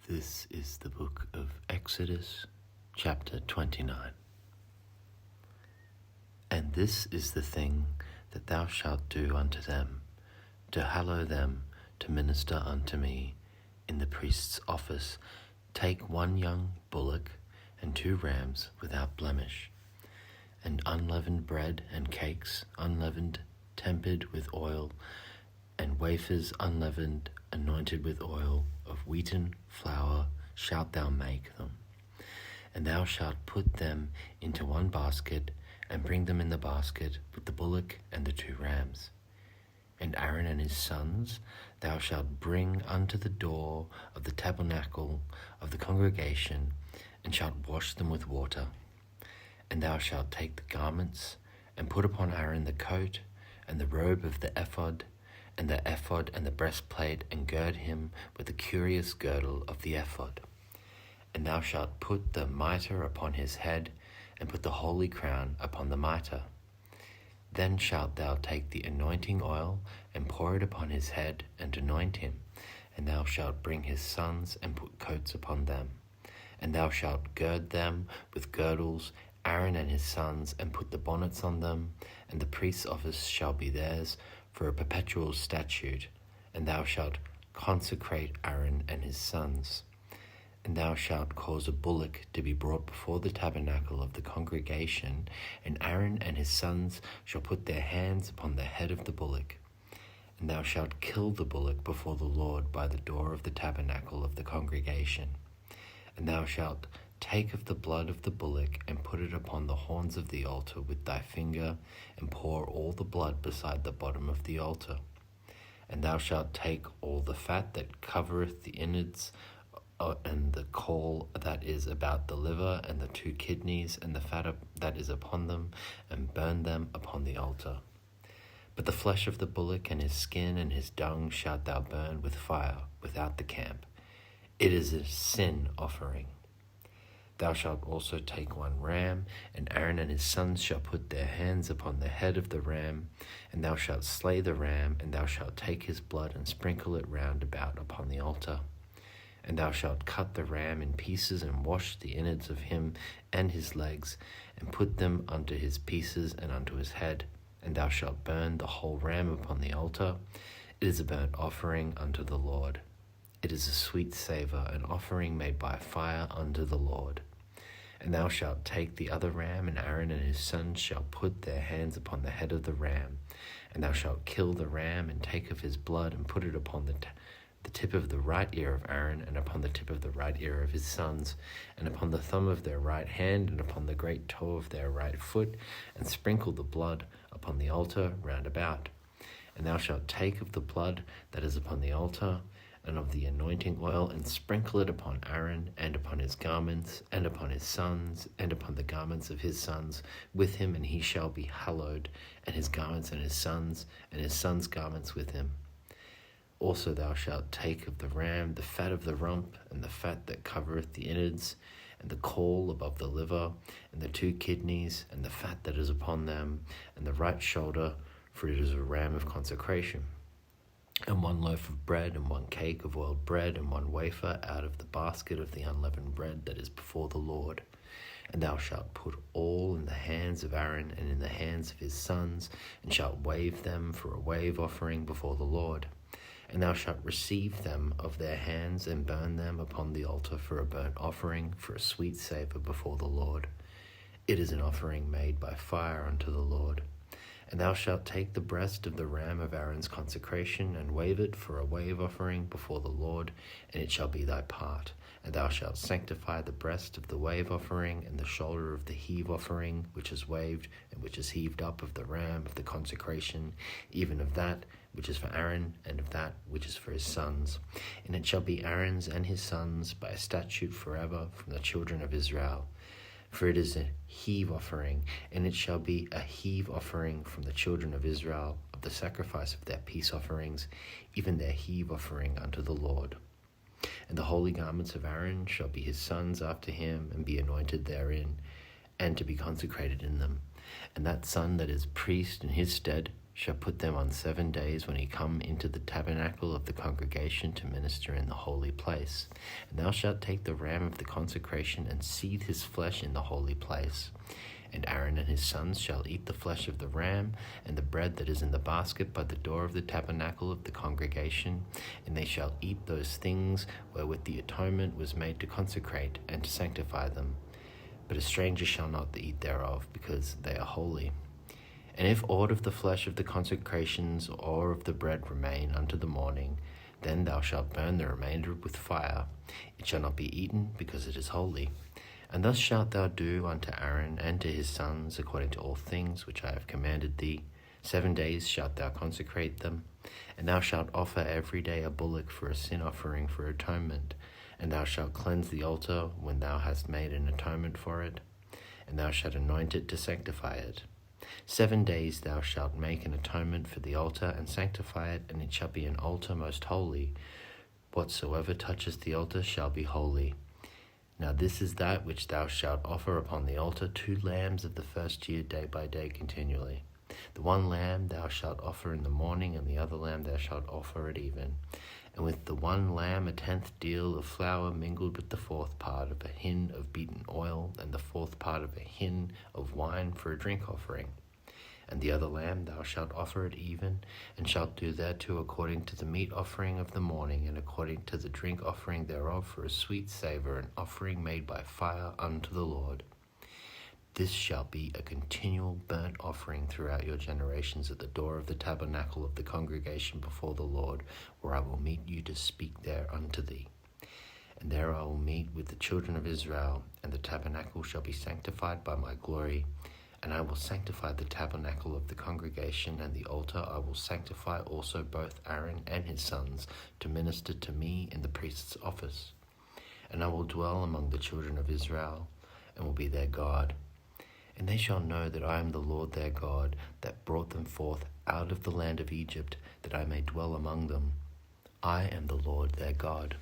This is the book of Exodus, chapter 29. And this is the thing that thou shalt do unto them, to hallow them, to minister unto me in the priest's office. Take 1 young bullock and 2 rams without blemish, and unleavened bread and cakes, unleavened, tempered with oil, and wafers unleavened, anointed with oil, of wheaten flour shalt thou make them. And thou shalt put them into 1 basket, and bring them in the basket with the bullock and the 2 rams. And Aaron and his sons thou shalt bring unto the door of the tabernacle of the congregation, and shalt wash them with water. And thou shalt take the garments, and put upon Aaron the coat, and the robe of the ephod, and the ephod and the breastplate, and gird him with the curious girdle of the ephod. And thou shalt put the mitre upon his head, and put the holy crown upon the mitre. Then shalt thou take the anointing oil, and pour it upon his head, and anoint him. And thou shalt bring his sons, and put coats upon them. And thou shalt gird them with girdles, Aaron and his sons, and put the bonnets on them. And the priest's office shall be theirs for a perpetual statute. And thou shalt consecrate Aaron and his sons. And thou shalt cause a bullock to be brought before the tabernacle of the congregation, and Aaron and his sons shall put their hands upon the head of the bullock. And thou shalt kill the bullock before the Lord by the door of the tabernacle of the congregation. And thou shalt take of the blood of the bullock, and put it upon the horns of the altar with thy finger, and pour all the blood beside the bottom of the altar. And thou shalt take all the fat that covereth the innards, and the caul that is about the liver, and the 2 kidneys, and the fat that is upon them, and burn them upon the altar. But the flesh of the bullock, and his skin, and his dung shalt thou burn with fire without the camp. It is a sin offering. Thou shalt also take 1 ram, and Aaron and his sons shall put their hands upon the head of the ram, and thou shalt slay the ram, and thou shalt take his blood, and sprinkle it round about upon the altar. And thou shalt cut the ram in pieces, and wash the innards of him and his legs, and put them unto his pieces and unto his head. And thou shalt burn the whole ram upon the altar. It is a burnt offering unto the Lord. It is a sweet savour, an offering made by fire unto the Lord. And thou shalt take the other ram, and Aaron and his sons shall put their hands upon the head of the ram. And thou shalt kill the ram, and take of his blood, and put it upon the tip of the right ear of Aaron, and upon the tip of the right ear of his sons, and upon the thumb of their right hand, and upon the great toe of their right foot, and sprinkle the blood upon the altar round about. And thou shalt take of the blood that is upon the altar, and of the anointing oil, and sprinkle it upon Aaron, and upon his garments, and upon his sons, and upon the garments of his sons with him, and he shall be hallowed, and his garments and his sons' garments with him. Also thou shalt take of the ram the fat of the rump, and the fat that covereth the innards, and the caul above the liver, and the 2 kidneys, and the fat that is upon them, and the right shoulder, for it is a ram of consecration. And 1 loaf of bread, and 1 cake of oiled bread, and 1 wafer out of the basket of the unleavened bread that is before the Lord. And thou shalt put all in the hands of Aaron, and in the hands of his sons, and shalt wave them for a wave offering before the Lord. And thou shalt receive them of their hands, and burn them upon the altar for a burnt offering, for a sweet savour before the Lord. It is an offering made by fire unto the Lord. And thou shalt take the breast of the ram of Aaron's consecration, and wave it for a wave offering before the Lord, and it shall be thy part. And thou shalt sanctify the breast of the wave offering, and the shoulder of the heave offering, which is waved, and which is heaved up of the ram of the consecration, even of that which is for Aaron, and of that which is for his sons. And it shall be Aaron's and his sons by a statute forever from the children of Israel. For it is a heave offering, and it shall be a heave offering from the children of Israel, of the sacrifice of their peace offerings, even their heave offering unto the Lord. And the holy garments of Aaron shall be his sons after him, and be anointed therein, and to be consecrated in them. And that son that is priest in his stead shall put them on 7 days when he come into the tabernacle of the congregation to minister in the holy place. And thou shalt take the ram of the consecration and seethe his flesh in the holy place. And Aaron and his sons shall eat the flesh of the ram and the bread that is in the basket by the door of the tabernacle of the congregation, and they shall eat those things wherewith the atonement was made to consecrate and to sanctify them. But a stranger shall not eat thereof, because they are holy. And if aught of the flesh of the consecrations or of the bread remain unto the morning, then thou shalt burn the remainder with fire. It shall not be eaten, because it is holy. And thus shalt thou do unto Aaron and to his sons, according to all things which I have commanded thee. 7 days shalt thou consecrate them. And thou shalt offer every day a bullock for a sin offering for atonement. And thou shalt cleanse the altar when thou hast made an atonement for it. And thou shalt anoint it to sanctify it. 7 days thou shalt make an atonement for the altar and sanctify it, and it shall be an altar most holy. Whatsoever touches the altar shall be holy. Now this is that which thou shalt offer upon the altar, 2 lambs of the first year, day by day continually. The one lamb thou shalt offer in the morning, and the other lamb thou shalt offer at even. And with the one lamb 1/10 deal of flour mingled with the 4th part of a hin of beaten oil, and the 4th part of a hin of wine for a drink offering. And the other lamb thou shalt offer at even, and shalt do thereto according to the meat offering of the morning, and according to the drink offering thereof for a sweet savour, an offering made by fire unto the Lord. This shall be a continual burnt offering throughout your generations at the door of the tabernacle of the congregation before the Lord, where I will meet you to speak there unto thee. And there I will meet with the children of Israel, and the tabernacle shall be sanctified by my glory. And I will sanctify the tabernacle of the congregation, and the altar I will sanctify also both Aaron and his sons to minister to me in the priest's office. And I will dwell among the children of Israel, and will be their God. And they shall know that I am the Lord their God, that brought them forth out of the land of Egypt, that I may dwell among them. I am the Lord their God.